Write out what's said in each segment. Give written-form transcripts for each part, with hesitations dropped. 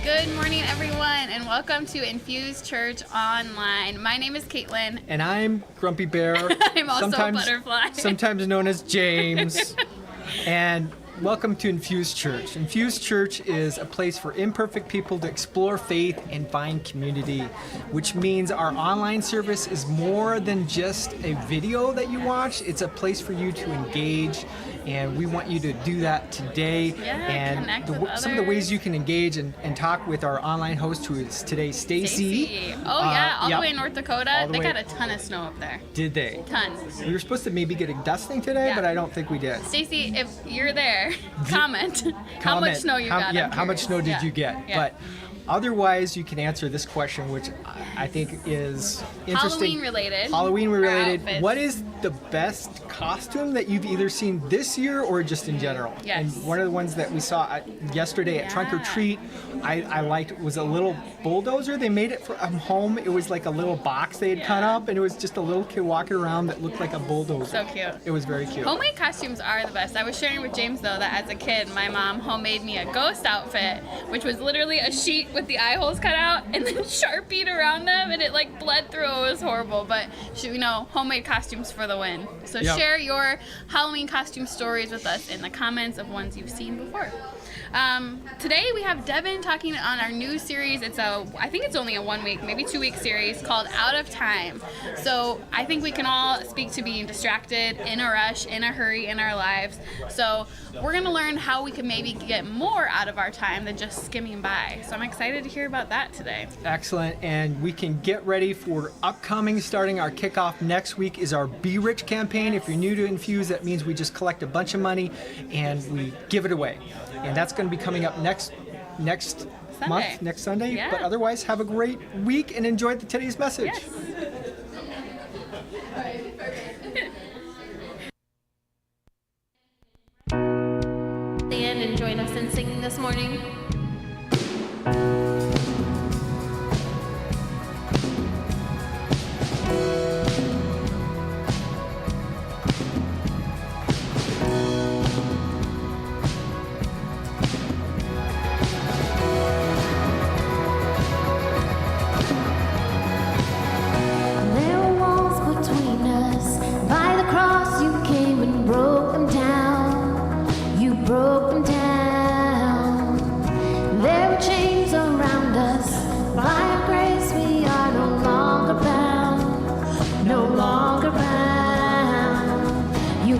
Good morning, everyone, and welcome to Infuse Church Online. My name is Caitlin. And I'm Grumpy Bear. I'm also a butterfly. Sometimes known as James. And welcome to Infuse Church. Infuse Church is a place for imperfect people to explore faith and find community, which means our online service is more than just a video that you watch. It's a place for you to engage, and we want you to do that today. Connect with some of the ways you can engage and talk with our online host, who is today Stacy. Oh yeah, all the way in North Dakota. They got a ton of snow up there. Did they? Tons. We were supposed to maybe get a dusting today, but I don't think we did. Stacy, if you're there, comment how much snow you got. How much snow did you get? Yeah. But otherwise, you can answer this question, which I think is interesting. Halloween related. What is the best costume that you've either seen this year or just in general? Yes. And one of the ones that we saw yesterday at Trunk or Treat, I liked, was a little bulldozer. They made it from home. It was like a little box they had cut up, and it was just a little kid walking around that looked like a bulldozer. So cute. It was very cute. Homemade costumes are the best. I was sharing with James, though, that as a kid, my mom homemade me a ghost outfit, which was literally a sheet with the eye holes cut out and then Sharpied around them, and it like bled through. It was horrible, but homemade costumes for the win. So share your Halloween costume stories with us in the comments of ones you've seen before. Today we have Devin talking on our new series. I think it's only a 1 week, maybe 2 week series called Out of Time. So I think we can all speak to being distracted, in a rush, in a hurry in our lives. So we're going to learn how we can maybe get more out of our time than just skimming by. So I'm excited to hear about that today. Excellent. And we can get ready for starting our kickoff next week is our Be Rich campaign. If you're new to Infuse, that means we just collect a bunch of money and we give it away. And that's going to be coming up next month, next Sunday. Yeah. But otherwise, have a great week and enjoy today's message. Yes. Stand and join us in singing this morning.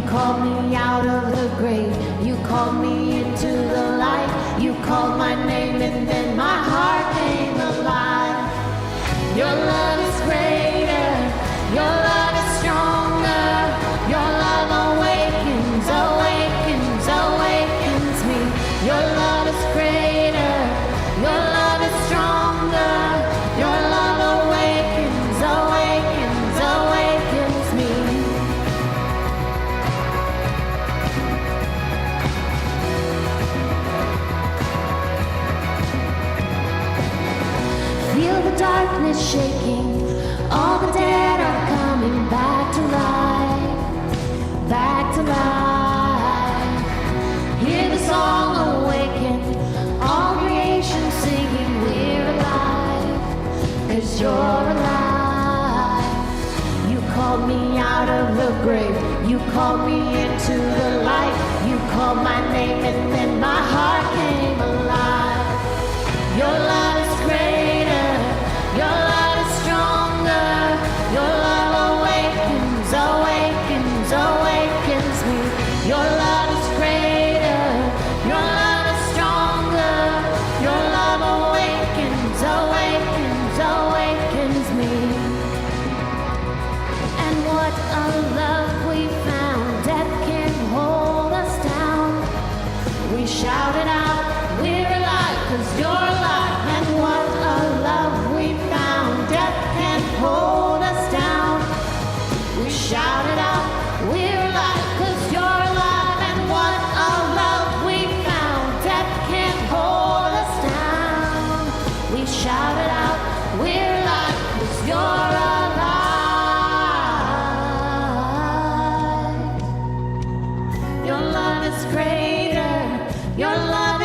Called me out of the grave, you called me into the light, you called my name and then my heart came alive. Your love is greater, your love is stronger, your love awakens, awakens, awakens me. Your love is greater, your love is stronger, your love awakens, awakens, awakens me. Feel the darkness shaking, all the dead are coming back to life, back to life. Hear the song awaken, all creation singing, we're alive, 'cause you're alive. You called me out of the grave, you called me into the light, you called my name and then my heart came alive. Your love is greater, your love is stronger, your love awakens, awakens, awakens me. Your love is greater, your love is stronger, your love awakens, awakens, awakens me. And what a love we found, death can't hold us down. We shouted out, we're alive, 'cause you're alive. And what a love we found, death can't hold us down. We shouted out, we're alive, 'cause you're alive. And what a love we found, death can't hold us down. We shouted out, we're alive, 'cause you're alive. Your love is greater, your love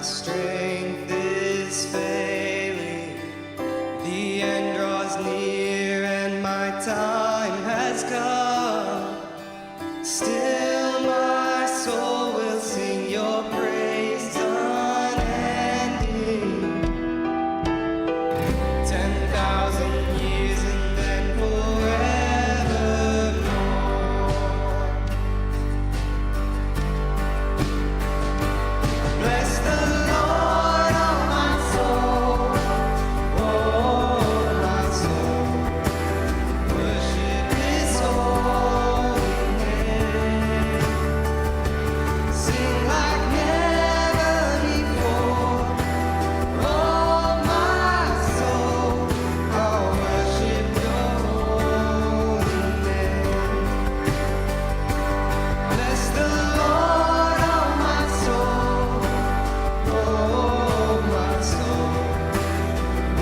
strength is failing. The end draws near and my time has come. Still my soul will sing your praise unending. 10,000 years and then forevermore. Bless the Lord, oh my soul, oh my soul. Worship His holy name. Sing like never before, oh my soul. I'll worship Your holy name. Bless the Lord, oh my soul, oh my soul.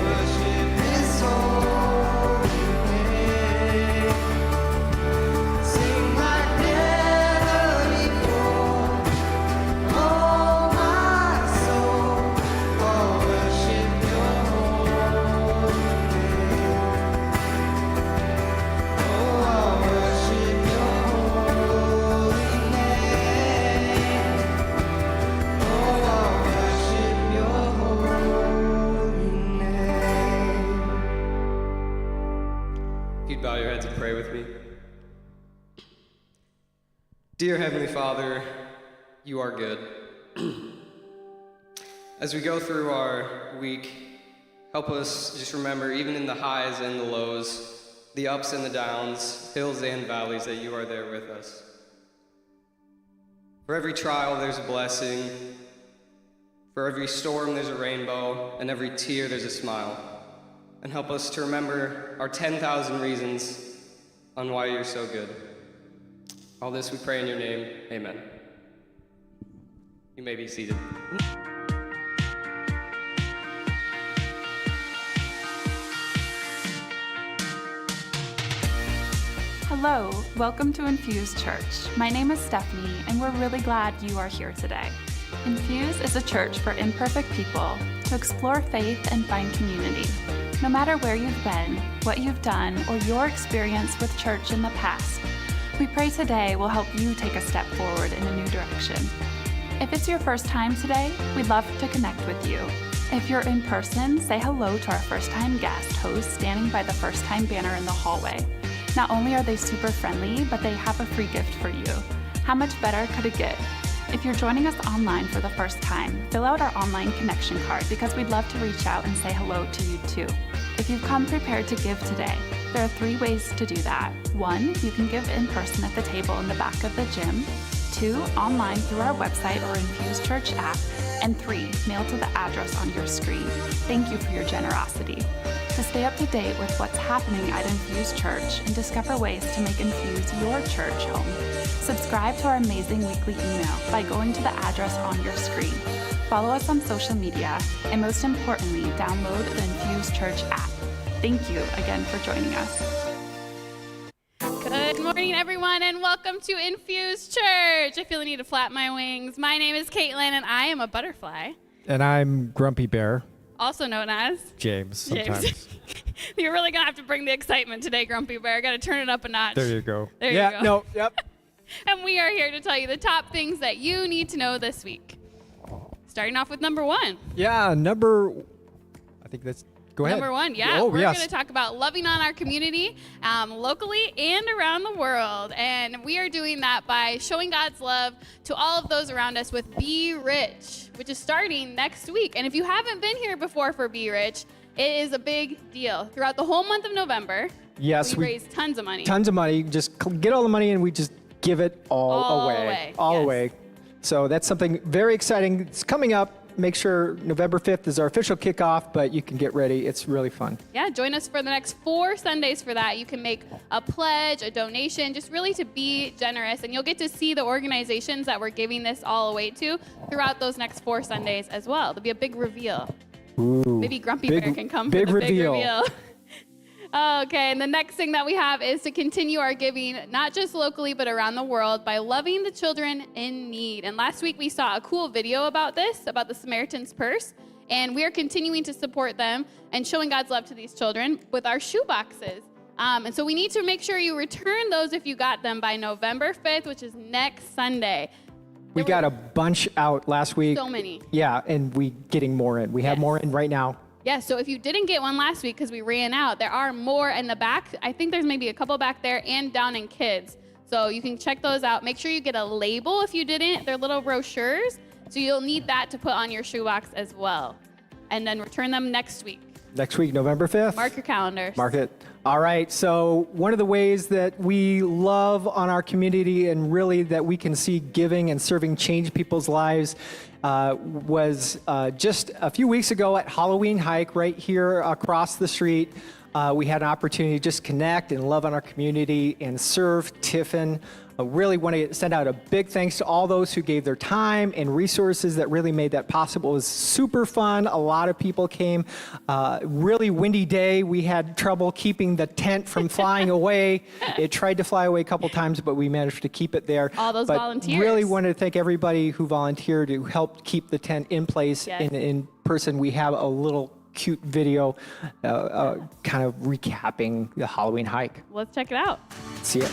Worship His holy name. Sing like never before, oh my soul. I'll worship Your holy name. Oh, I'll worship Your holy name. Oh, I'll worship Your holy name. If you'd bow your heads and pray with me. Dear Heavenly Father, You are good. As we go through our week, help us just remember, even in the highs and the lows, the ups and the downs, hills and valleys, that You are there with us. For every trial, there's a blessing. For every storm, there's a rainbow, and every tear, there's a smile. And help us to remember our 10,000 reasons on why You're so good. All this we pray in Your name. Amen. You may be seated. Hello, welcome to Infuse Church. My name is Stephanie, and we're really glad you are here today. Infuse is a church for imperfect people to explore faith and find community. No matter where you've been, what you've done, or your experience with church in the past, we pray today will help you take a step forward in a new direction. If it's your first time today, we'd love to connect with you. If you're in person, say hello to our first-time guest host standing by the first-time banner in the hallway. Not only are they super friendly, but they have a free gift for you. How much better could it get? If you're joining us online for the first time, fill out our online connection card because we'd love to reach out and say hello to you too. If you've come prepared to give today, there are 3 ways to do that. 1, you can give in person at the table in the back of the gym. 2, online through our website or Infuse Church app. And 3, mail to the address on your screen. Thank you for your generosity. To stay up to date with what's happening at Infuse Church and discover ways to make Infuse your church home, subscribe to our amazing weekly email by going to the address on your screen. Follow us on social media, and most importantly, download the Infuse Church app. Thank you again for joining us. Good morning, everyone, and welcome to Infuse Church. I feel the need to flap my wings. My name is Caitlin, and I am a butterfly, And I'm Grumpy Bear. also known as James, sometimes. James. You're really going to have to bring the excitement today, Grumpy Bear. Got to turn it up a notch. There you go. There yeah, you go. No, yep. And we are here to tell you the top things that you need to know this week. Starting off with number 1. Yeah, I think that's, go ahead. Number 1, yeah. Oh, We're yes. going to talk about loving on our community locally and around the world. And we are doing that by showing God's love to all of those around us with Be Rich, which is starting next week. And if you haven't been here before for Be Rich, it is a big deal. Throughout the whole month of November, Yes, we raise tons of money. Tons of money. Just get all the money and we just give it all away. All yes. away. So that's something very exciting. It's coming up. Make sure November 5th is our official kickoff, but you can get ready. It's really fun. Yeah, join us for the next 4 Sundays for that. You can make a pledge, a donation, just really to be generous. And you'll get to see the organizations that we're giving this all away to throughout those next 4 Sundays as well. There'll be a big reveal. Ooh, Maybe Grumpy Bear can come big for the big reveal. reveal. Okay, and the next thing that we have is to continue our giving, not just locally, but around the world by loving the children in need. And last week we saw a cool video about this, about the Samaritan's Purse. And we are continuing to support them and showing God's love to these children with our shoe boxes. And so we need to make sure you return those if you got them by November 5th, which is next Sunday. We got a bunch out last week. So many. Yeah, and we getting more in. We have more in right now. Yeah, so if you didn't get one last week because we ran out, there are more in the back. I think there's maybe a couple back there and down in kids. So you can check those out. Make sure you get a label if you didn't. They're little brochures. So you'll need that to put on your shoebox as well. And then return them next week. Next week, November 5th. Mark your calendars. Mark it. All right. So one of the ways that we love on our community and really that we can see giving and serving change people's lives was just a few weeks ago at Halloween Hike right here across the street. We had an opportunity to just connect and love on our community and serve Tiffin. I really want to send out a big thanks to all those who gave their time and resources that really made that possible. It was super fun. A lot of people came. Really windy day. We had trouble keeping the tent from flying away. It tried to fly away a couple times, but we managed to keep it there. All those volunteers. Really wanted to thank everybody who volunteered to help keep the tent in place. Yes. In person. We have a little cute video kind of recapping the Halloween hike. Let's check it out. See it.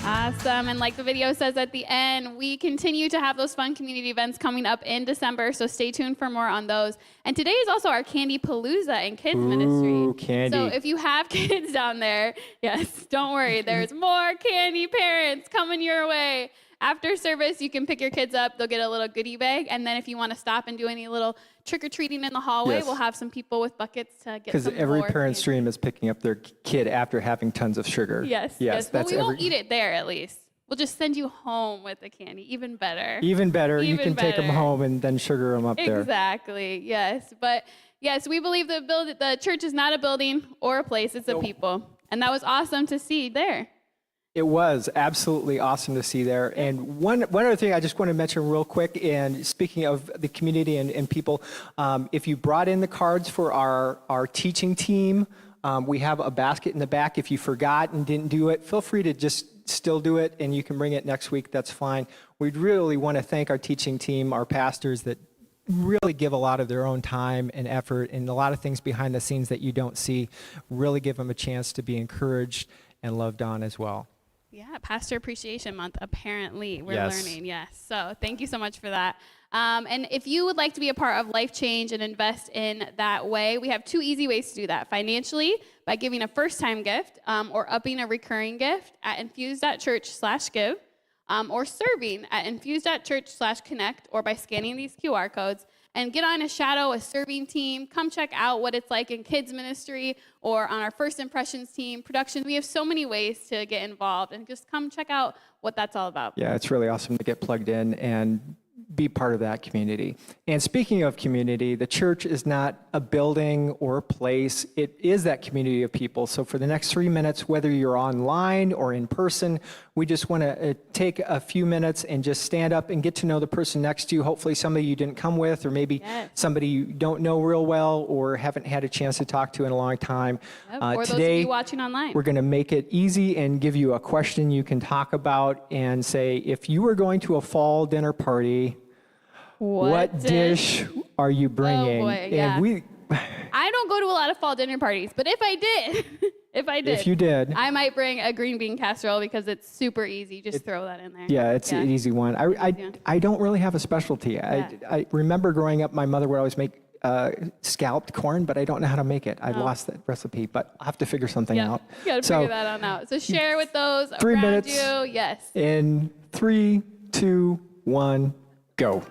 Awesome. And like the video says at the end, we continue to have those fun community events coming up in December, so stay tuned for more on those. And today is also our Candy Palooza and Kids Ministry. Candy. So if you have kids down there, yes, don't worry. There's more candy parents coming your way. After service, you can pick your kids up. They'll get a little goodie bag. And then if you want to stop and do any little trick-or-treating in the hallway, Yes. we'll have some people with buckets to get Because some every more parent's candy. dream is picking up their kid after having tons of sugar. Yes. Yes. Well, That's we won't eat it there at least. We'll just send you home with the candy. Even better. Even better. You Even can take them better. home and then sugar them up there. Exactly. Yes. But yes, we believe the church is not a building or a place. It's a people. And that was awesome to see there. It was absolutely awesome to see there. And one other thing I just want to mention real quick, and speaking of the community and people, if you brought in the cards for our teaching team, we have a basket in the back. If you forgot and didn't do it, feel free to just still do it, and you can bring it next week. That's fine. We'd really want to thank our teaching team, our pastors that really give a lot of their own time and effort and a lot of things behind the scenes that you don't see, really give them a chance to be encouraged and loved on as well. Yeah, Pastor Appreciation Month, apparently. We're Yes. learning, yes. So thank you so much for that. And if you would like to be a part of Life Change and invest in that way, we have two easy ways to do that. Financially, by giving a first-time gift or upping a recurring gift at infuse.church/give, or serving at infuse.church/connect, or by scanning these QR codes. And get on a shadow, a serving team. Come check out what it's like in kids ministry or on our First Impressions team, production. We have so many ways to get involved, and just come check out what that's all about. Yeah, it's really awesome to get plugged in and be part of that community. And speaking of community, the church is not a building or a place. It is that community of people. So for the next 3 minutes, whether you're online or in person, we just want to take a few minutes and just stand up and get to know the person next to you. Hopefully somebody you didn't come with, or maybe somebody you don't know real well or haven't had a chance to talk to in a long time. Or those of you watching online. We're going to make it easy and give you a question you can talk about and say, if you were going to a fall dinner party, what dish are you bringing? Oh boy, yeah. And I don't go to a lot of fall dinner parties, but if I did, if you did, I might bring a green bean casserole because it's super easy. Just throw that in there. Yeah, it's an easy one. I don't really have a specialty. Yeah. I remember growing up, my mother would always make scalloped corn, but I don't know how to make it. I lost that recipe, but I'll have to figure something out. You got to figure that on out. So share with those 3 around minutes you. Yes. In 3, 2, 1, go.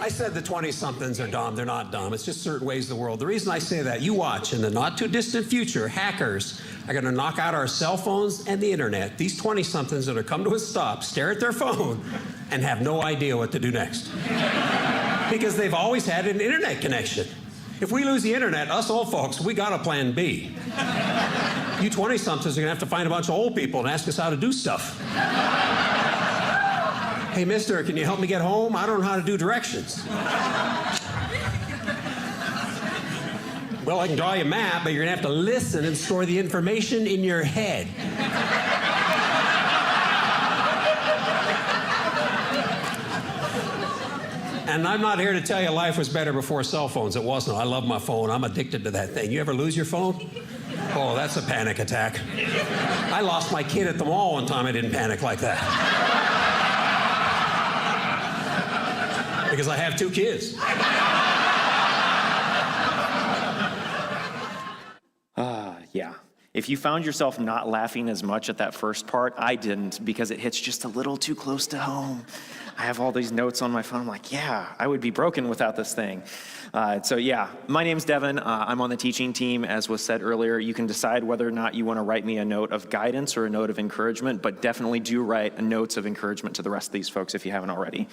I said the 20-somethings are dumb. They're not dumb. It's just certain ways of the world. The reason I say that, you watch, in the not-too-distant future, hackers are going to knock out our cell phones and the internet. These 20-somethings are going to come to a stop, stare at their phone, and have no idea what to do next. Because they've always had an internet connection. If we lose the internet, us old folks, we got a plan B. You 20-somethings are going to have to find a bunch of old people and ask us how to do stuff. Hey, mister, can you help me get home? I don't know how to do directions. Well, I can draw you a map, but you're going to have to listen and store the information in your head. And I'm not here to tell you life was better before cell phones. It wasn't. I love my phone. I'm addicted to that thing. You ever lose your phone? Oh, that's a panic attack. I lost my kid at the mall one time. I didn't panic like that. Because I have 2 kids. Yeah. If you found yourself not laughing as much at that first part, I didn't, because it hits just a little too close to home. I have all these notes on my phone. I'm like, yeah, I would be broken without this thing. So yeah, my name's Devin. I'm on the teaching team, as was said earlier. You can decide whether or not you want to write me a note of guidance or a note of encouragement, but definitely do write notes of encouragement to the rest of these folks if you haven't already.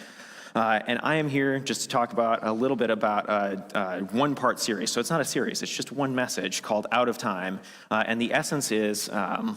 And I am here just to talk about a little bit about a one-part series. So it's not a series, it's just one message called Out of Time. And the essence is, well,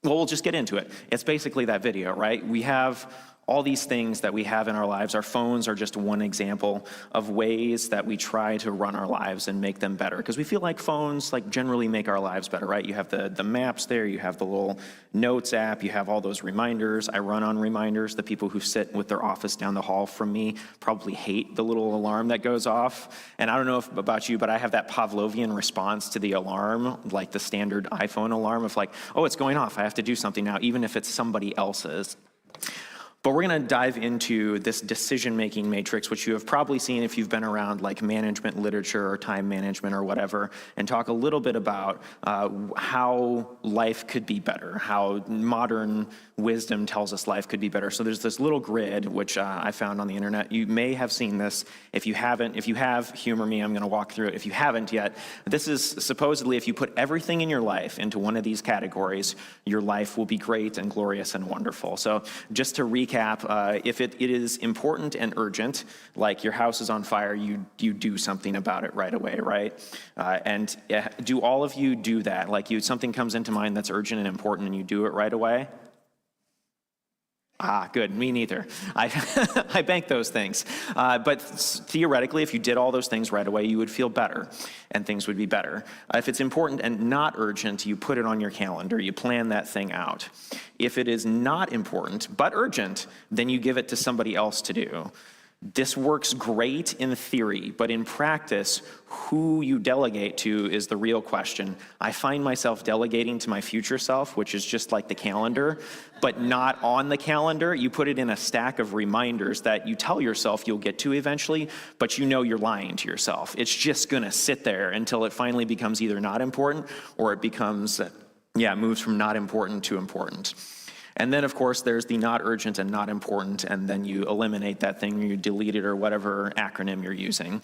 we'll just get into it. It's basically that video, right? We have all these things that we have in our lives. Our phones are just one example of ways that we try to run our lives and make them better. Because we feel like phones generally make our lives better, right? You have the maps there, you have the little notes app, you have all those reminders. I run on reminders. The people who sit with their office down the hall from me probably hate the little alarm that goes off. And I don't know about you, but I have that Pavlovian response to the alarm, like the standard iPhone alarm of oh, it's going off. I have to do something now, even if it's somebody else's. But we're going to dive into this decision-making matrix, which you have probably seen if you've been around management literature or time management or whatever, and talk a little bit about how life could be better, how modern wisdom tells us life could be better. So there's this little grid, which I found on the internet. You may have seen this. If you haven't, if you have, humor me, I'm going to walk through it. If you haven't yet, this is supposedly if you put everything in your life into one of these categories, your life will be great and glorious and wonderful. So just to recap, if it is important and urgent, like your house is on fire, you do something about it right away, right? And do all of you do that? Something comes into mind that's urgent and important and you do it right away? Good. Me neither. I bank those things. But theoretically, if you did all those things right away, you would feel better and things would be better. If it's important and not urgent, you put it on your calendar. You plan that thing out. If it is not important but urgent, then you give it to somebody else to do. This works great in theory, but in practice, who you delegate to is the real question. I find myself delegating to my future self, which is just like the calendar, but not on the calendar. You put it in a stack of reminders that you tell yourself you'll get to eventually, but you know you're lying to yourself. It's just gonna sit there until it finally becomes either not important or it becomes, moves from not important to important. And then, of course, there's the not urgent and not important, and then you eliminate that thing, you delete it, or whatever acronym you're using.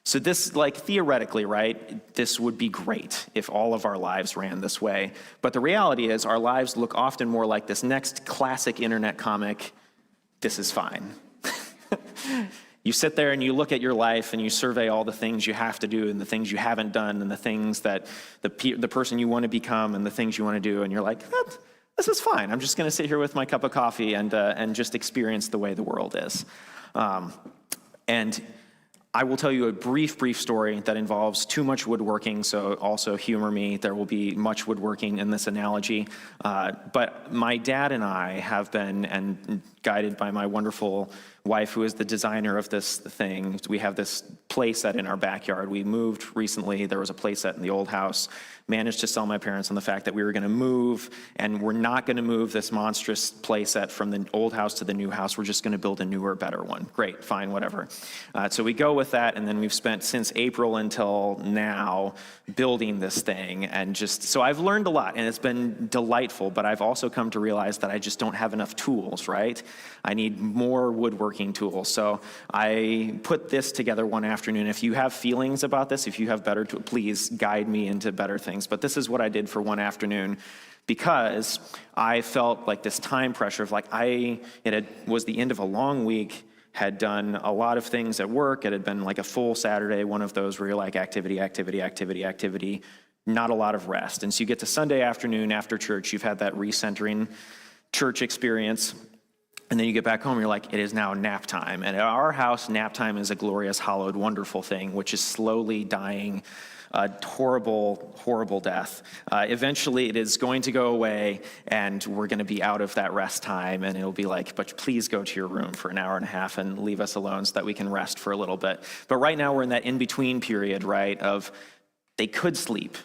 So this, theoretically, right, this would be great if all of our lives ran this way. But the reality is our lives look often more like this next classic internet comic, This Is Fine. You sit there and you look at your life and you survey all the things you have to do and the things you haven't done and the things that the person you want to become and the things you want to do, and you're like, this is fine. I'm just going to sit here with my cup of coffee and just experience the way the world is. And I will tell you a brief story that involves too much woodworking, so also humor me. There will be much woodworking in this analogy. But my dad and I have been, and guided by my wonderful wife, who is the designer of this thing, we have this play set in our backyard. We moved recently. There was a play set in the old house. Managed to sell my parents on the fact that we were going to move, and we're not going to move this monstrous play set from the old house to the new house. We're just going to build a newer, better one. Great, fine, whatever. So we go with that, and then we've spent since April until now building this thing, and so I've learned a lot, and it's been delightful, but I've also come to realize that I just don't have enough tools, right? I need more woodworking tools. So I put this together one afternoon. If you have feelings about this, if you have better tools, please guide me into better things. But this is what I did for one afternoon, because I felt like this time pressure of was the end of a long week, had done a lot of things at work. It had been like a full Saturday, one of those where you're like activity, not a lot of rest. And so you get to Sunday afternoon after church, you've had that recentering church experience. And then you get back home, you're like, it is now nap time. And at our house, nap time is a glorious, hallowed, wonderful thing, which is slowly dying a horrible, horrible death. Eventually, it is going to go away, and we're going to be out of that rest time, and it'll be like, but please go to your room for an hour and a half and leave us alone so that we can rest for a little bit. But right now, we're in that in-between period, right, of they could sleep,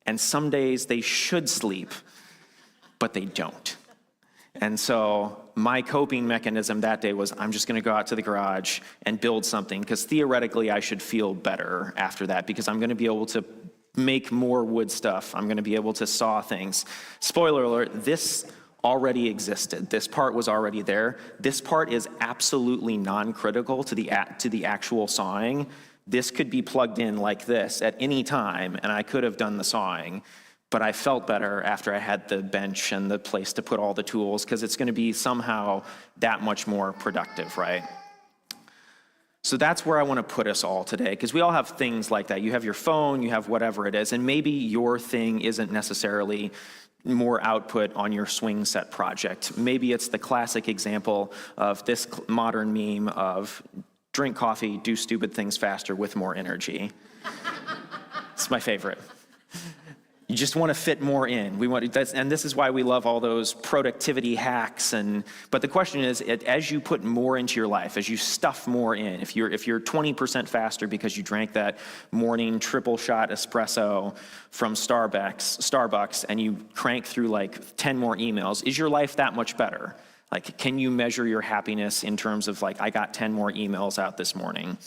And some days they should sleep, but they don't. And so my coping mechanism that day was, I'm just going to go out to the garage and build something, because theoretically I should feel better after that, because I'm going to be able to make more wood stuff. I'm going to be able to saw things. Spoiler alert, this already existed. This part was already there. This part is absolutely non-critical to the actual sawing. This could be plugged in like this at any time, and I could have done the sawing. But I felt better after I had the bench and the place to put all the tools, because it's going to be somehow that much more productive, right? So that's where I want to put us all today, because we all have things like that. You have your phone, you have whatever it is, and maybe your thing isn't necessarily more output on your swing set project. Maybe it's the classic example of this modern meme of drink coffee, do stupid things faster with more energy. It's my favorite. You just want to fit more in. And this is why we love all those productivity hacks. But the question is, as you put more into your life, as you stuff more in, if you're 20% faster because you drank that morning triple shot espresso from Starbucks, and you crank through like 10 more emails, is your life that much better? Like, can you measure your happiness in terms of like, I got 10 more emails out this morning?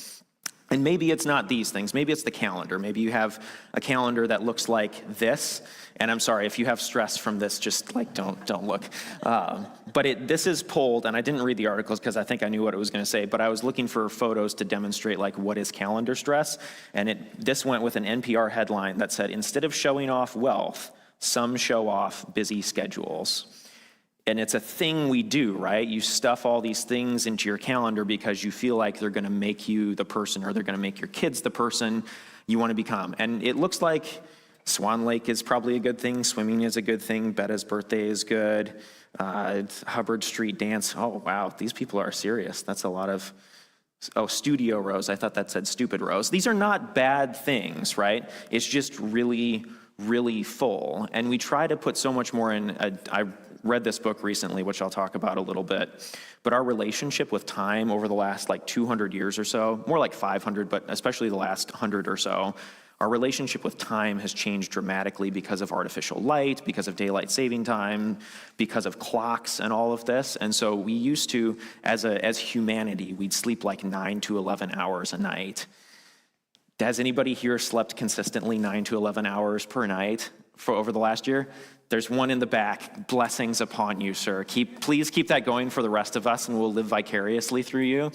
And maybe it's not these things. Maybe it's the calendar. Maybe you have a calendar that looks like this. And I'm sorry, if you have stress from this, just like don't look. But this is pulled, and I didn't read the articles because I think I knew what it was going to say, but I was looking for photos to demonstrate like what is calendar stress. And this went with an NPR headline that said, instead of showing off wealth, some show off busy schedules. And it's a thing we do, right? You stuff all these things into your calendar because you feel like they're going to make you the person, or they're going to make your kids the person you want to become. And it looks like Swan Lake is probably a good thing. Swimming is a good thing. Betta's birthday is good. Hubbard Street dance. Oh, wow. These people are serious. That's a lot of... Oh, studio rows. I thought that said stupid rows. These are not bad things, right? It's just really, really full. And we try to put so much more in. I read this book recently, which I'll talk about a little bit, but our relationship with time over the last like 200 years or so, more like 500, but especially the last 100 or so, our relationship with time has changed dramatically because of artificial light, because of daylight saving time, because of clocks and all of this. And so we used to, as humanity, we'd sleep like 9 to 11 hours a night. Has anybody here slept consistently 9 to 11 hours per night for over the last year? There's one in the back. Blessings upon you, sir. Please keep that going for the rest of us, and we'll live vicariously through you.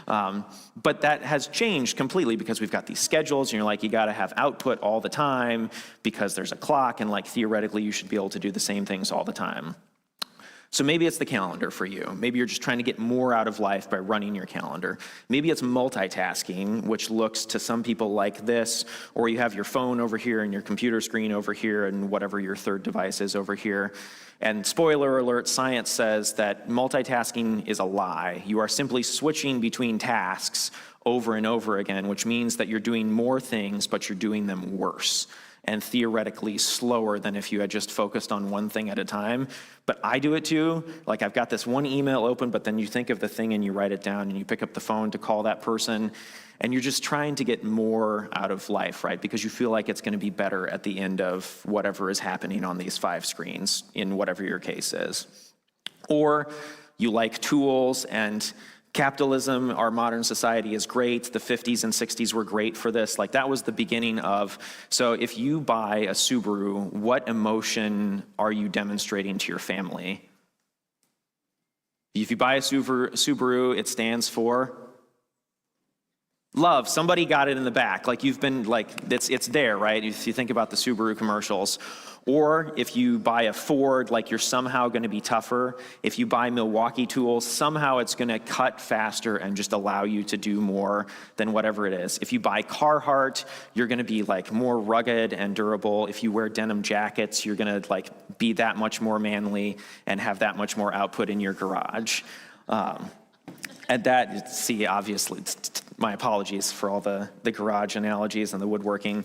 But that has changed completely because we've got these schedules, and you're like, you got to have output all the time because there's a clock, and like theoretically you should be able to do the same things all the time. So maybe it's the calendar for you. Maybe you're just trying to get more out of life by running your calendar. Maybe it's multitasking, which looks to some people like this, or you have your phone over here and your computer screen over here and whatever your third device is over here. And spoiler alert, science says that multitasking is a lie. You are simply switching between tasks over and over again, which means that you're doing more things, but you're doing them worse and theoretically slower than if you had just focused on one thing at a time. But I do it too. Like, I've got this one email open, but then you think of the thing and you write it down and you pick up the phone to call that person, and you're just trying to get more out of life, right? Because you feel like it's going to be better at the end of whatever is happening on these 5 screens, in whatever your case is. Or you like tools, and capitalism, our modern society is great. The 50s and 60s were great for this. Like, that was the beginning of, so if you buy a Subaru, what emotion are you demonstrating to your family? If you buy a Subaru, it stands for love. Somebody got it in the back. Like, you've been, like, it's there, right? If you think about the Subaru commercials. Or if you buy a Ford, like, you're somehow going to be tougher. If you buy Milwaukee tools, somehow it's going to cut faster and just allow you to do more than whatever it is. If you buy Carhartt, you're going to be like more rugged and durable. If you wear denim jackets, you're going to like be that much more manly and have that much more output in your garage. And that, see, obviously, my apologies for all the garage analogies and the woodworking.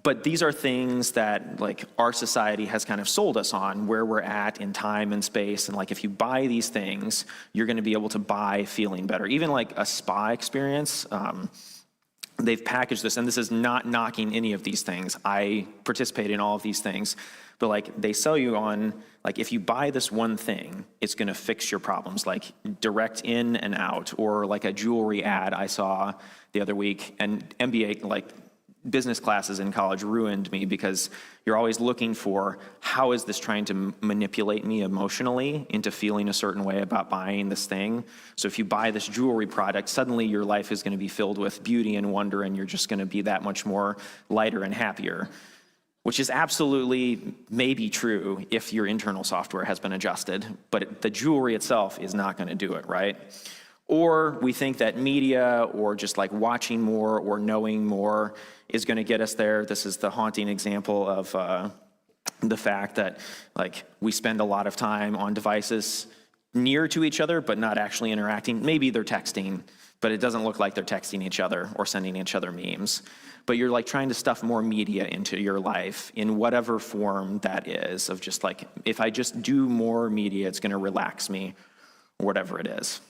But these are things that, like, our society has kind of sold us on, where we're at in time and space. And like, if you buy these things, you're going to be able to buy feeling better. Even like a spa experience. they've packaged this, and this is not knocking any of these things. I participate in all of these things, but like they sell you on, like if you buy this one thing, it's gonna fix your problems, like direct in and out, or like a jewelry ad I saw the other week, and MBA, like business classes in college ruined me because you're always looking for how is this trying to manipulate me emotionally into feeling a certain way about buying this thing. So if you buy this jewelry product, suddenly your life is going to be filled with beauty and wonder, and you're just going to be that much more lighter and happier, which is absolutely maybe true if your internal software has been adjusted, but the jewelry itself is not going to do it, right? Or we think that media or just like watching more or knowing more is going to get us there. This is the haunting example of the fact that like we spend a lot of time on devices near to each other, but not actually interacting. Maybe they're texting, but it doesn't look like they're texting each other or sending each other memes. But you're like trying to stuff more media into your life in whatever form that is, of just like, if I just do more media, it's going to relax me, or whatever it is.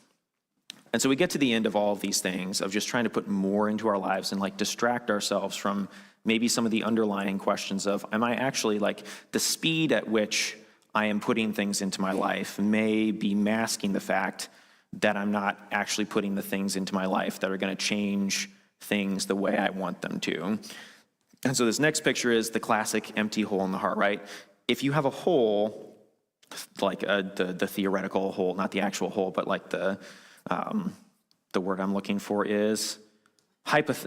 And so we get to the end of all of these things of just trying to put more into our lives and like distract ourselves from maybe some of the underlying questions of, am I actually like, the speed at which I am putting things into my life may be masking the fact that I'm not actually putting the things into my life that are going to change things the way I want them to. And so this next picture is the classic empty hole in the heart, right? If you have a hole, like the theoretical hole, not the actual hole, but like the word I'm looking for is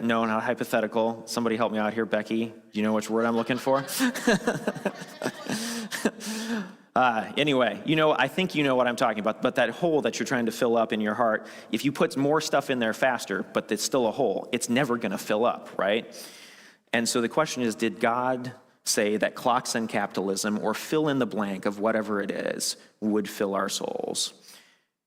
no, not hypothetical. Somebody help me out here, Becky. Do you know which word I'm looking for? Anyway, I think you know what I'm talking about, but that hole that you're trying to fill up in your heart, if you put more stuff in there faster, but it's still a hole, it's never gonna fill up, right? And so the question is, did God say that clocks and capitalism, or fill in the blank of whatever it is, would fill our souls?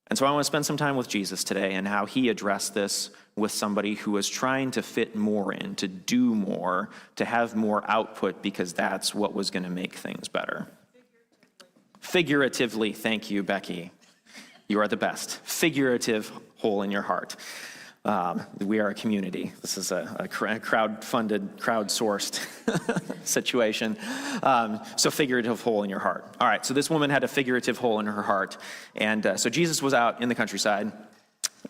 And so I want to spend some time with Jesus today and how he addressed this with somebody who was trying to fit more in, to do more, to have more output because that's what was going to make things better. Figuratively, thank you, Becky. You are the best. Figurative hole in your heart. We are a community. This is a crowd-funded, crowd-sourced situation. So figurative hole in your heart. All right, so this woman had a figurative hole in her heart. And so Jesus was out in the countryside,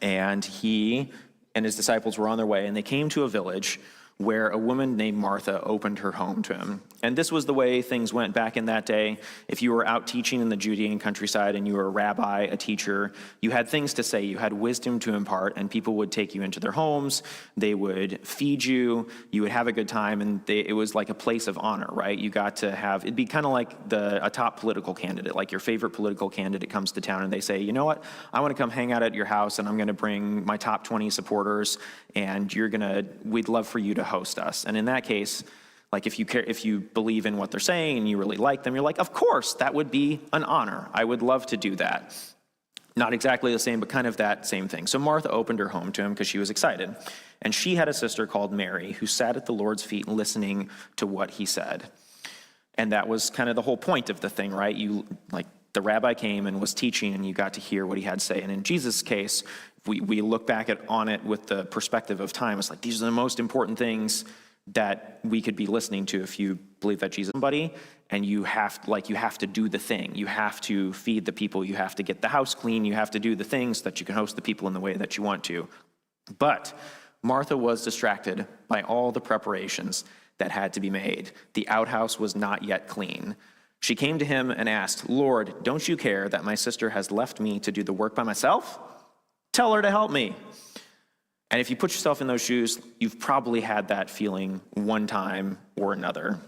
and he and his disciples were on their way, and they came to a village where a woman named Martha opened her home to him. And this was the way things went back in that day. If you were out teaching in the Judean countryside and you were a rabbi, a teacher, you had things to say, you had wisdom to impart, and people would take you into their homes, they would feed you, you would have a good time, and it was like a place of honor, right? You got to have, it'd be kind of like a top political candidate, like your favorite political candidate comes to town and they say, you know what, I want to come hang out at your house and I'm going to bring my top 20 supporters and we'd love for you to host us. And in that case, like if you believe in what they're saying and you really like them, you're like, of course, that would be an honor. I would love to do that. Not exactly the same, but kind of that same thing. So Martha opened her home to him because she was excited. And she had a sister called Mary who sat at the Lord's feet listening to what he said. And that was kind of the whole point of the thing, right? The rabbi came and was teaching and you got to hear what he had to say. And in Jesus' case, we look back on it with the perspective of time. It's like, these are the most important things that we could be listening to if you believe that Jesus is somebody, and you have to do the thing. You have to feed the people. You have to get the house clean. You have to do the things so that you can host the people in the way that you want to. But Martha was distracted by all the preparations that had to be made. The outhouse was not yet clean. She came to him and asked, Lord, don't you care that my sister has left me to do the work by myself? Tell her to help me. And if you put yourself in those shoes, you've probably had that feeling one time or another.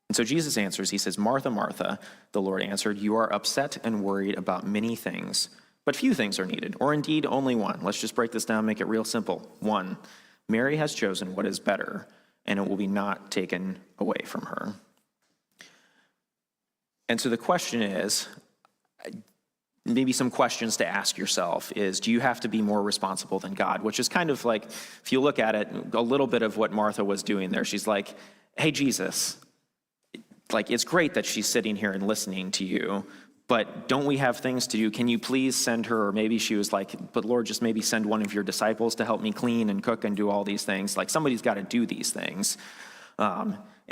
And so Jesus answers, he says, Martha, Martha, the Lord answered, you are upset and worried about many things, but few things are needed, or indeed only one. Let's just break this down, make it real simple. 1, Mary has chosen what is better, and it will be not taken away from her. And so the question is, maybe some questions to ask yourself is, do you have to be more responsible than God? Which is kind of like, if you look at it, a little bit of what Martha was doing there. She's like, hey, Jesus, like, it's great that she's sitting here and listening to you, but don't we have things to do? Can you please send her? Or maybe she was like, but Lord, just maybe send one of your disciples to help me clean and cook and do all these things. Like, somebody's got to do these things.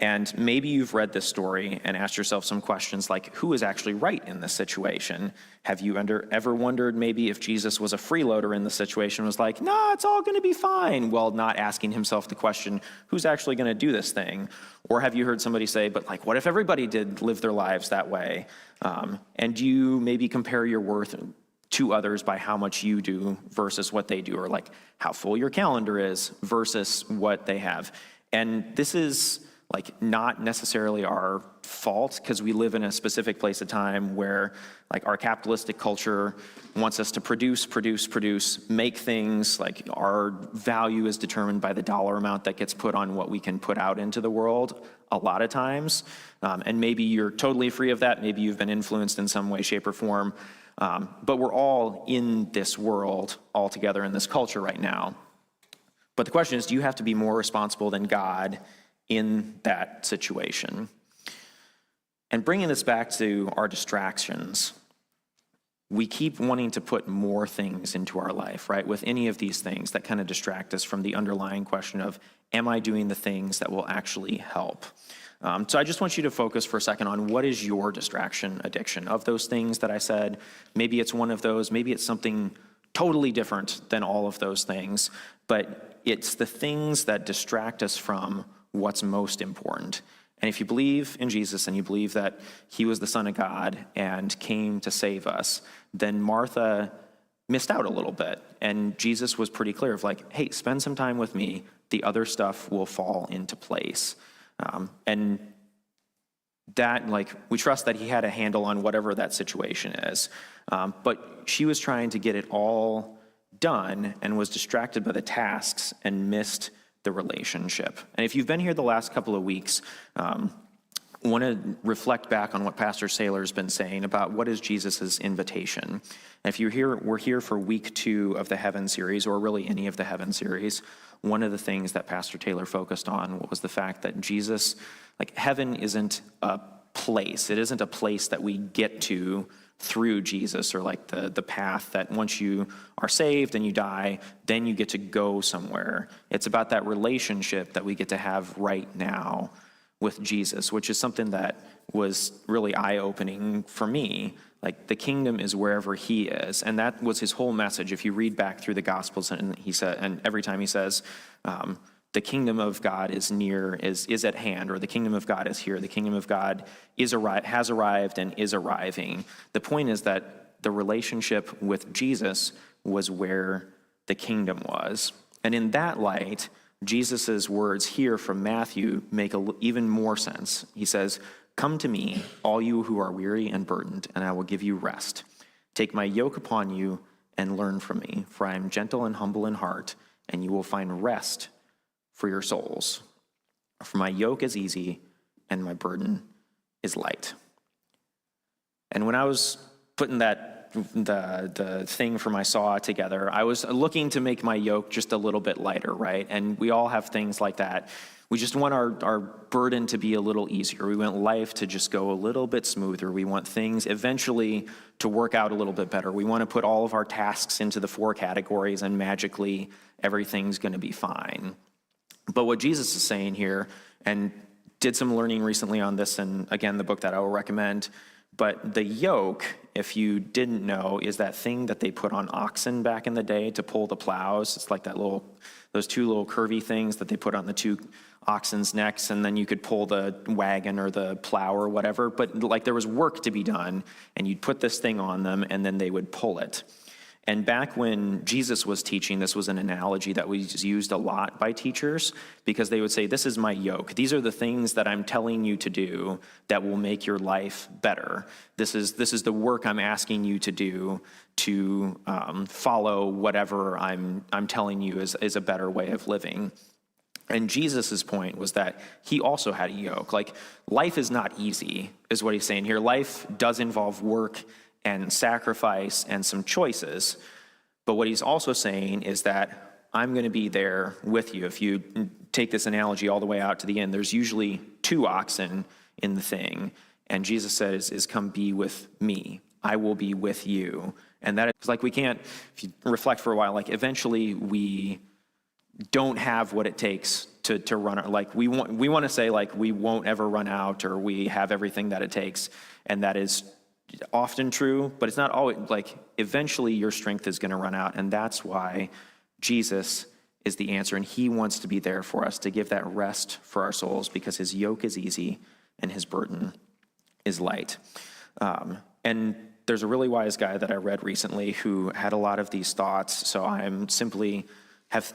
And maybe you've read this story and asked yourself some questions like, who is actually right in this situation? Have you ever wondered maybe if Jesus was a freeloader in the situation, was like, nah, it's all going to be fine, while not asking himself the question, who's actually going to do this thing? Or have you heard somebody say, but like, what if everybody did live their lives that way? And do you maybe compare your worth to others by how much you do versus what they do, or like how full your calendar is versus what they have? And this is like not necessarily our fault, because we live in a specific place of time where like our capitalistic culture wants us to produce, make things. Like, our value is determined by the dollar amount that gets put on what we can put out into the world a lot of times. And maybe you're totally free of that. Maybe you've been influenced in some way, shape, or form. But we're all in this world all together in this culture right now. But the question is, do you have to be more responsible than God in that situation? And bringing this back to our distractions, we keep wanting to put more things into our life, right? With any of these things that kind of distract us from the underlying question of, am I doing the things that will actually help? So I just want you to focus for a second on, what is your distraction addiction? Of those things that I said, maybe it's one of those, maybe it's something totally different than all of those things, but it's the things that distract us from what's most important. And if you believe in Jesus and you believe that he was the Son of God and came to save us, then Martha missed out a little bit. And Jesus was pretty clear of like, hey, spend some time with me. The other stuff will fall into place. And that, like, we trust that he had a handle on whatever that situation is. But she was trying to get it all done and was distracted by the tasks and missed the relationship. And if you've been here the last couple of weeks, want to reflect back on what Pastor Saylor's been saying about what is Jesus's invitation. And if you're here, we're here for week 2 of the Heaven series, or really any of the Heaven series. One of the things that Pastor Taylor focused on was the fact that Jesus, like, heaven isn't a place. It isn't a place that we get to through Jesus, or like the path that once you are saved and you die, then you get to go somewhere. It's about that relationship that we get to have right now with Jesus, which is something that was really eye-opening for me. Like, the kingdom is wherever he is, and that was his whole message. If you read back through the Gospels, and he said, and every time he says, the kingdom of God is near, is at hand, or the kingdom of God is here. The kingdom of God has arrived and is arriving. The point is that the relationship with Jesus was where the kingdom was. And in that light, Jesus's words here from Matthew make even more sense. He says, "Come to me, all you who are weary and burdened, and I will give you rest. Take my yoke upon you and learn from me, for I am gentle and humble in heart, and you will find rest for your souls. For my yoke is easy and my burden is light." And when I was putting the thing for my saw together, I was looking to make my yoke just a little bit lighter, right? And we all have things like that. We just want our burden to be a little easier. We want life to just go a little bit smoother. We want things eventually to work out a little bit better. We want to put all of our tasks into the 4 categories and magically everything's going to be fine. But what Jesus is saying here, and did some learning recently on this, and again, the book that I will recommend, but the yoke, if you didn't know, is that thing that they put on oxen back in the day to pull the plows. It's like those 2 little curvy things that they put on the 2 oxen's necks, and then you could pull the wagon or the plow or whatever. But like, there was work to be done, and you'd put this thing on them, and then they would pull it. And back when Jesus was teaching, this was an analogy that was used a lot by teachers, because they would say, this is my yoke. These are the things that I'm telling you to do that will make your life better. This is the work I'm asking you to do to follow whatever I'm telling you is a better way of living. And Jesus's point was that he also had a yoke. Like, life is not easy, is what he's saying here. Life does involve work and sacrifice and some choices. But what he's also saying is that I'm going to be there with you. If you take this analogy all the way out to the end, there's usually 2 oxen in the thing. And Jesus says, come be with me. I will be with you. And that is like, we can't, if you reflect for a while, like eventually we don't have what it takes to run. Like we want to say like we won't ever run out, or we have everything that it takes. And that is often true, but it's not always. Like eventually your strength is going to run out. And that's why Jesus is the answer. And he wants to be there for us to give that rest for our souls, because his yoke is easy and his burden is light. And there's a really wise guy that I read recently who had a lot of these thoughts. So I'm simply have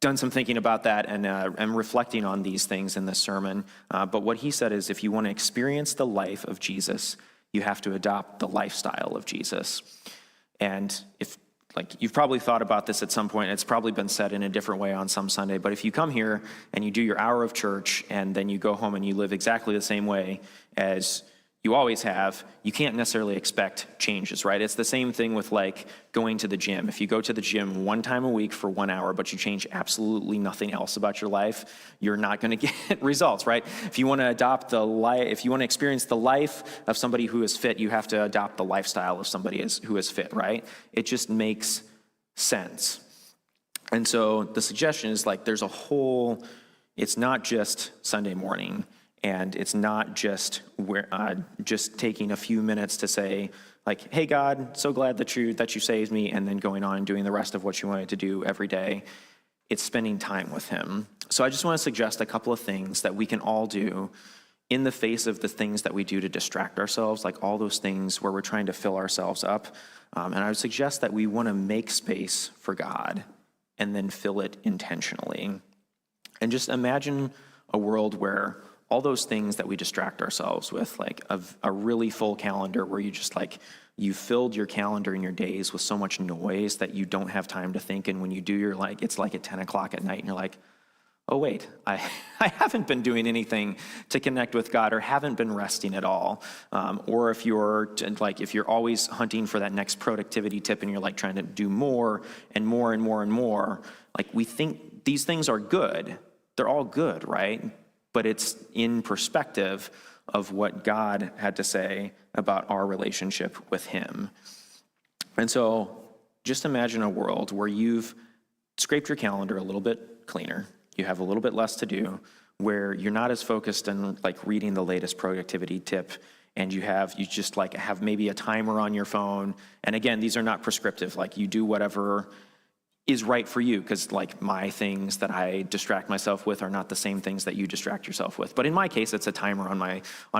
done some thinking about that, and I'm reflecting on these things in this sermon. But what he said is, if you want to experience the life of Jesus, you have to adopt the lifestyle of Jesus. And if, like, you've probably thought about this at some point, it's probably been said in a different way on some Sunday, but if you come here and you do your hour of church and then you go home and you live exactly the same way as you always have, you can't necessarily expect changes, right? It's the same thing with like going to the gym. If you go to the gym one time a week for 1 hour, but you change absolutely nothing else about your life, you're not going to get results, right? If you want to adopt if you want to experience the life of somebody who is fit, you have to adopt the lifestyle of somebody who is fit, right? It just makes sense. And so the suggestion is like, it's not just Sunday morning. And it's not just just taking a few minutes to say, like, hey, God, so glad that you saved me, and then going on and doing the rest of what you wanted to do every day. It's spending time with him. So I just want to suggest a couple of things that we can all do in the face of the things that we do to distract ourselves, like all those things where we're trying to fill ourselves up. And I would suggest that we want to make space for God and then fill it intentionally. And just imagine a world where all those things that we distract ourselves with, like a really full calendar where you just like, you filled your calendar and your days with so much noise that you don't have time to think. And when you do, you're like, it's like at 10 o'clock at night and you're like, oh wait, I haven't been doing anything to connect with God, or haven't been resting at all. Or if you're always hunting for that next productivity tip and you're like trying to do more and more and more and more, like we think these things are good. They're all good, right? But it's in perspective of what God had to say about our relationship with him. And so just imagine a world where you've scraped your calendar a little bit cleaner. You have a little bit less to do, where you're not as focused on like reading the latest productivity tip, and you just like have maybe a timer on your phone. And again, these are not prescriptive, like you do whatever is right for you, because like my things that I distract myself with are not the same things that you distract yourself with. But in my case, it's a timer on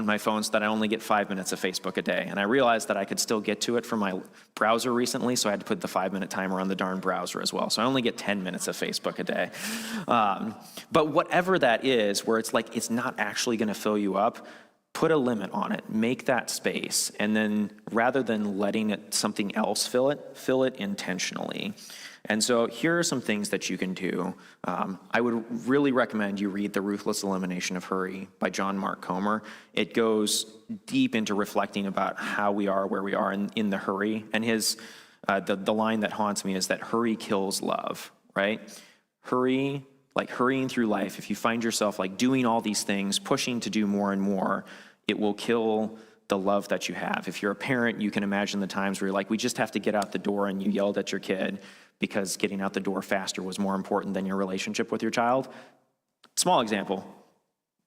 my phone so that I only get 5 minutes of Facebook a day. And I realized that I could still get to it from my browser recently, so I had to put the 5-minute timer on the darn browser as well. So I only get 10 minutes of Facebook a day. But whatever that is, where it's like it's not actually going to fill you up, put a limit on it, make that space, and then rather than letting something else fill it intentionally. And so here are some things that you can do. I would really recommend you read The Ruthless Elimination of Hurry by John Mark Comer. It goes deep into reflecting about how we are where we are in the hurry. And the line that haunts me is that hurry kills love, right? Hurrying through life, if you find yourself like doing all these things, pushing to do more and more, it will kill the love that you have. If you're a parent, you can imagine the times where you're like, we just have to get out the door, and you yelled at your kid because getting out the door faster was more important than your relationship with your child. Small example,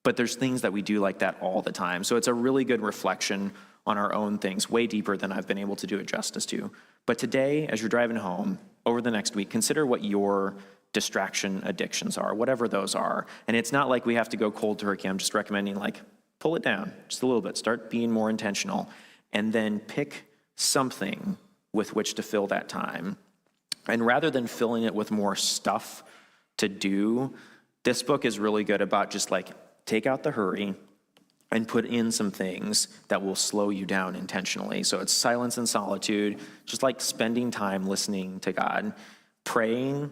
but there's things that we do like that all the time. So it's a really good reflection on our own things, way deeper than I've been able to do it justice to. But today, as you're driving home, over the next week, consider what your distraction addictions are, whatever those are. And it's not like we have to go cold turkey. I'm just recommending like, pull it down just a little bit, start being more intentional, and then pick something with which to fill that time. And rather than filling it with more stuff to do, this book is really good about just like take out the hurry and put in some things that will slow you down intentionally. So it's silence and solitude, just like spending time listening to God, praying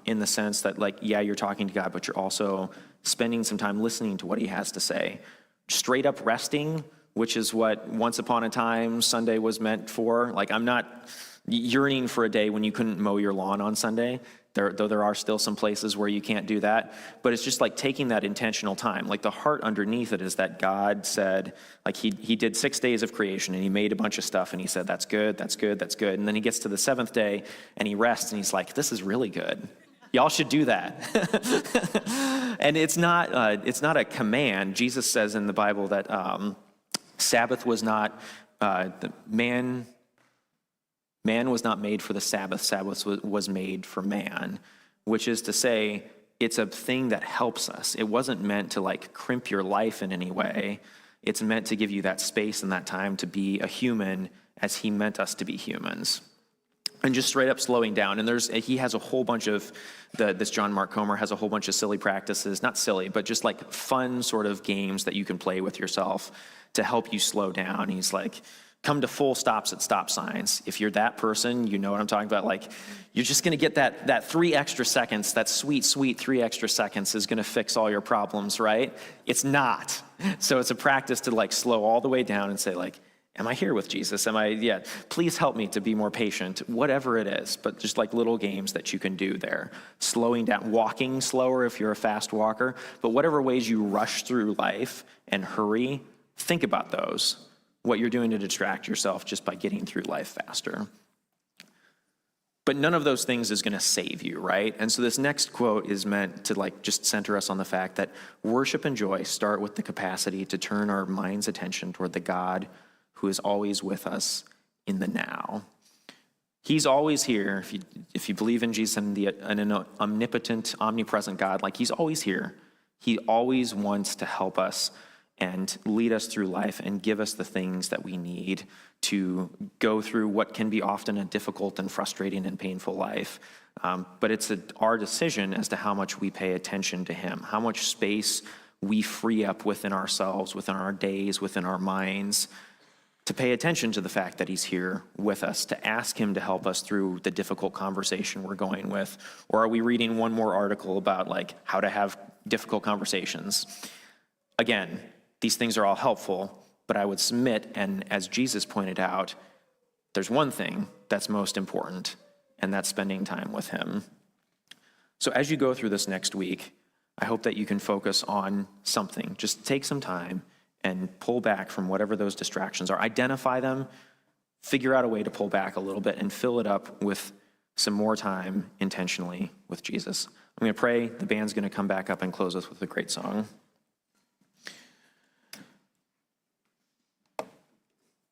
in the sense that like, yeah, you're talking to God, but you're also spending some time listening to what he has to say. Straight up resting, which is what Once Upon a Time Sunday was meant for. Like, I'm not yearning for a day when you couldn't mow your lawn on Sunday, though there are still some places where you can't do that. But it's just like taking that intentional time. Like the heart underneath it is that God said, like he did 6 days of creation and he made a bunch of stuff and he said, that's good, that's good, that's good. And then he gets to the seventh day and he rests and he's like, this is really good. Y'all should do that. And it's not a command. Jesus says in the Bible that Sabbath was not, man was not made for the Sabbath. Sabbath was made for man, which is to say it's a thing that helps us. It wasn't meant to like crimp your life in any way. It's meant to give you that space and that time to be a human as he meant us to be humans. And just straight up slowing down. And he has a whole bunch of, this John Mark Comer has a whole bunch of silly practices, not silly, but just like fun sort of games that you can play with yourself to help you slow down. He's like, come to full stops at stop signs. If you're that person, you know what I'm talking about. Like, you're just going to get that 3 extra seconds, that sweet 3 extra seconds is going to fix all your problems, right? It's not. So it's a practice to like slow all the way down and say like, am I here with Jesus? Please help me to be more patient, whatever it is, but just like little games that you can do there. Slowing down, walking slower if you're a fast walker, but whatever ways you rush through life and hurry, think about those. What you're doing to distract yourself just by getting through life faster. But none of those things is going to save you, right? And so this next quote is meant to like just center us on the fact that worship and joy start with the capacity to turn our mind's attention toward the God who is always with us in the now. He's always here. If you believe in Jesus and an omnipotent, omnipresent God, like he's always here. He always wants to help us and lead us through life and give us the things that we need to go through what can be often a difficult and frustrating and painful life. But it's our decision as to how much we pay attention to him, how much space we free up within ourselves, within our days, within our minds, to pay attention to the fact that he's here with us, to ask him to help us through the difficult conversation we're going with. Or are we reading one more article about like how to have difficult conversations? Again, these things are all helpful, but I would submit, and as Jesus pointed out, there's one thing that's most important, and that's spending time with him. So as you go through this next week, I hope that you can focus on something. Just take some time and pull back from whatever those distractions are. Identify them, figure out a way to pull back a little bit, and fill it up with some more time intentionally with Jesus. I'm going to pray. The band's going to come back up and close us with a great song.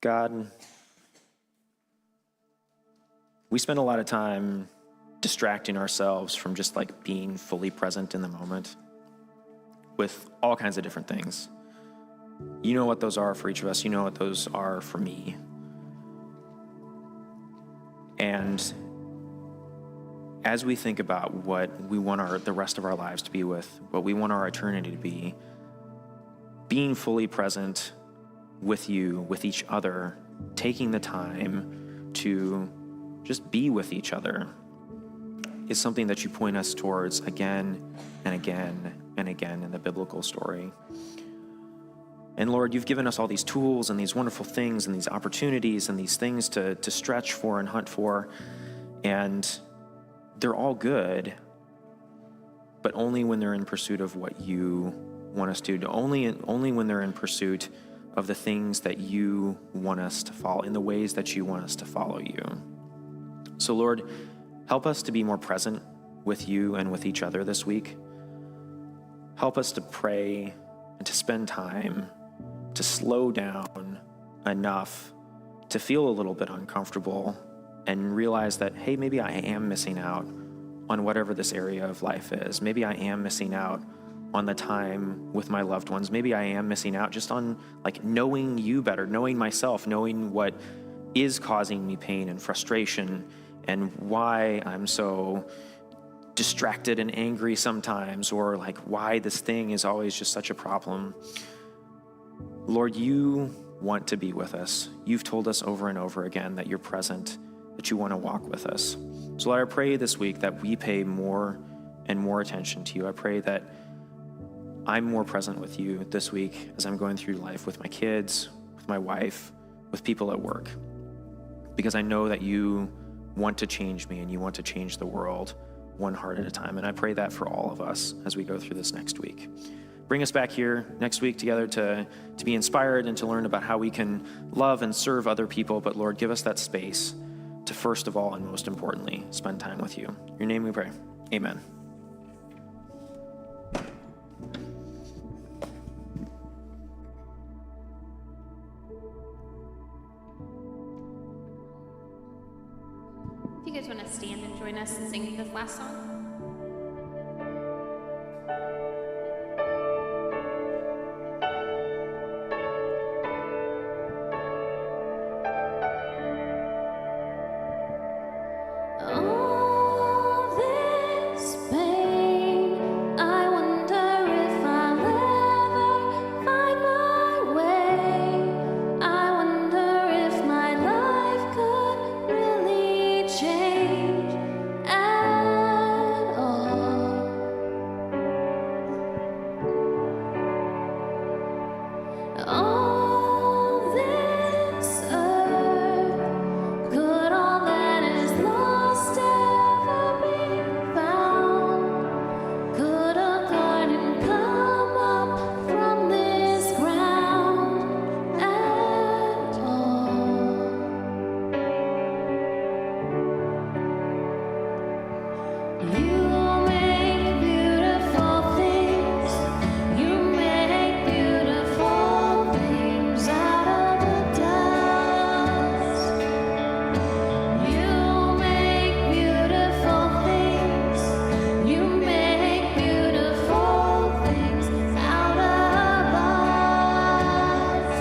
God, we spend a lot of time distracting ourselves from just like being fully present in the moment with all kinds of different things. You know what those are for each of us. You know what those are for me. And as we think about what we want the rest of our lives to be with, what we want our eternity to be, being fully present with you, with each other, taking the time to just be with each other is something that you point us towards again and again and again in the biblical story. And Lord, you've given us all these tools and these wonderful things and these opportunities and these things to stretch for and hunt for. And they're all good, but only when they're in pursuit of what you want us to do. Only when they're in pursuit of the things that you want us to follow, in the ways that you want us to follow you. So Lord, help us to be more present with you and with each other this week. Help us to pray and to spend time, to slow down enough to feel a little bit uncomfortable and realize that, hey, maybe I am missing out on whatever this area of life is. Maybe I am missing out on the time with my loved ones. Maybe I am missing out just on like knowing you better, knowing myself, knowing what is causing me pain and frustration and why I'm so distracted and angry sometimes, or like why this thing is always just such a problem. Lord, you want to be with us. You've told us over and over again that you're present, that you want to walk with us. So Lord, I pray this week that we pay more and more attention to you. I pray that I'm more present with you this week as I'm going through life with my kids, with my wife, with people at work, because I know that you want to change me and you want to change the world one heart at a time. And I pray that for all of us as we go through this next week. Bring us back here next week together to be inspired and to learn about how we can love and serve other people. But Lord, give us that space to first of all and most importantly, spend time with you. In your name we pray. Amen. If you guys want to stand and join us in singing this last song. All this pain, I wonder if I'll ever find my way. I wonder if my life could really change at all. All this earth, could all that is lost ever be found? Could a garden come up from this ground at all? You make beautiful things. You make beautiful things out of the dust. You make beautiful things. You make beautiful things out of us.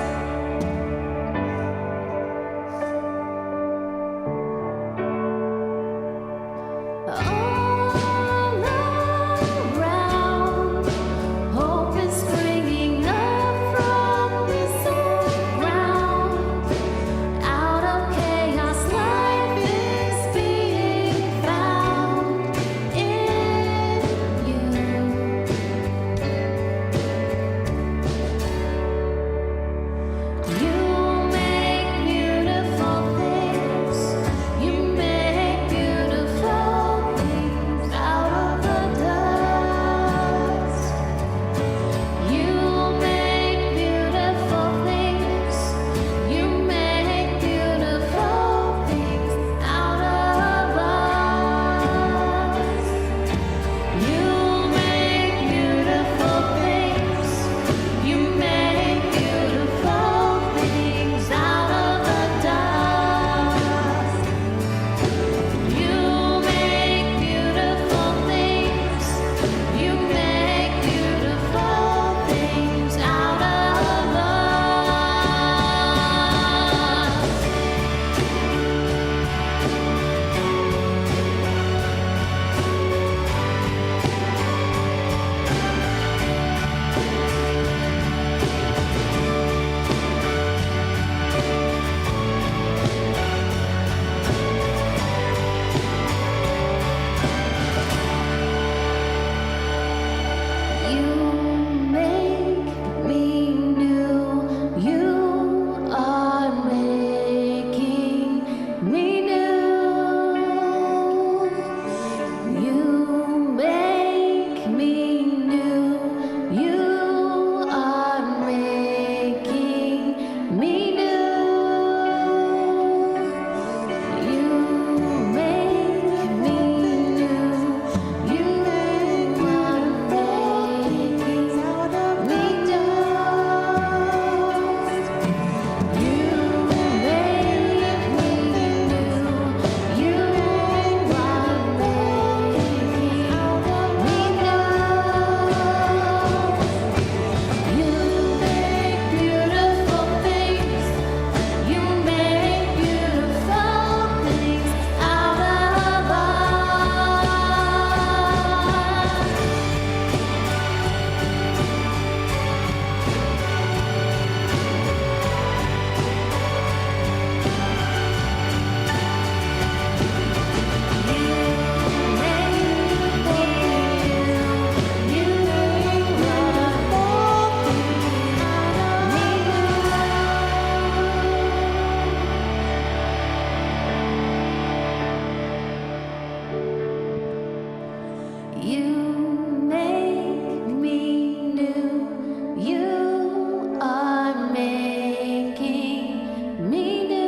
You make me new. You are making me new.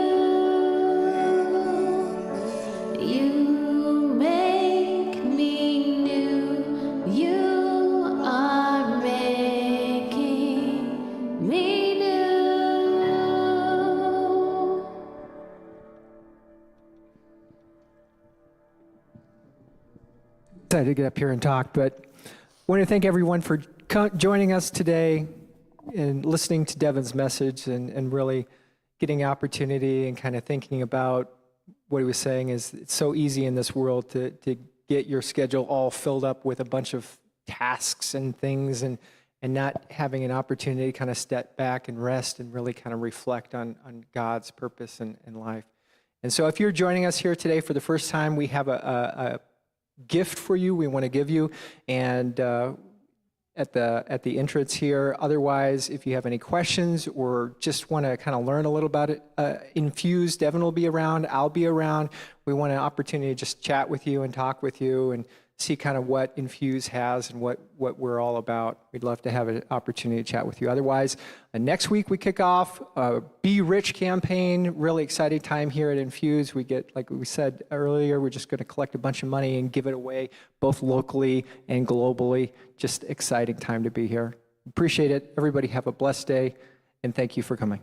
You make me new. You are making me new. Excited to get up here and talk, but I want to thank everyone for joining us today and listening to Devin's message and really getting the opportunity and kind of thinking about what he was saying is it's so easy in this world to get your schedule all filled up with a bunch of tasks and things and not having an opportunity to kind of step back and rest and really kind of reflect on God's purpose in life. And so if you're joining us here today for the first time, we have a gift for you we want to give you, and at the entrance here. Otherwise, if you have any questions or just want to kind of learn a little about it, Infuse, Devin will be around, I'll be around. We want an opportunity to just chat with you and talk with you and see kind of what Infuse has and what we're all about. We'd love to have an opportunity to chat with you. Otherwise, next week we kick off a Be Rich campaign. Really exciting time here at Infuse. We get, like we said earlier, we're just going to collect a bunch of money and give it away both locally and globally. Just exciting time to be here. Appreciate it. Everybody have a blessed day, and thank you for coming.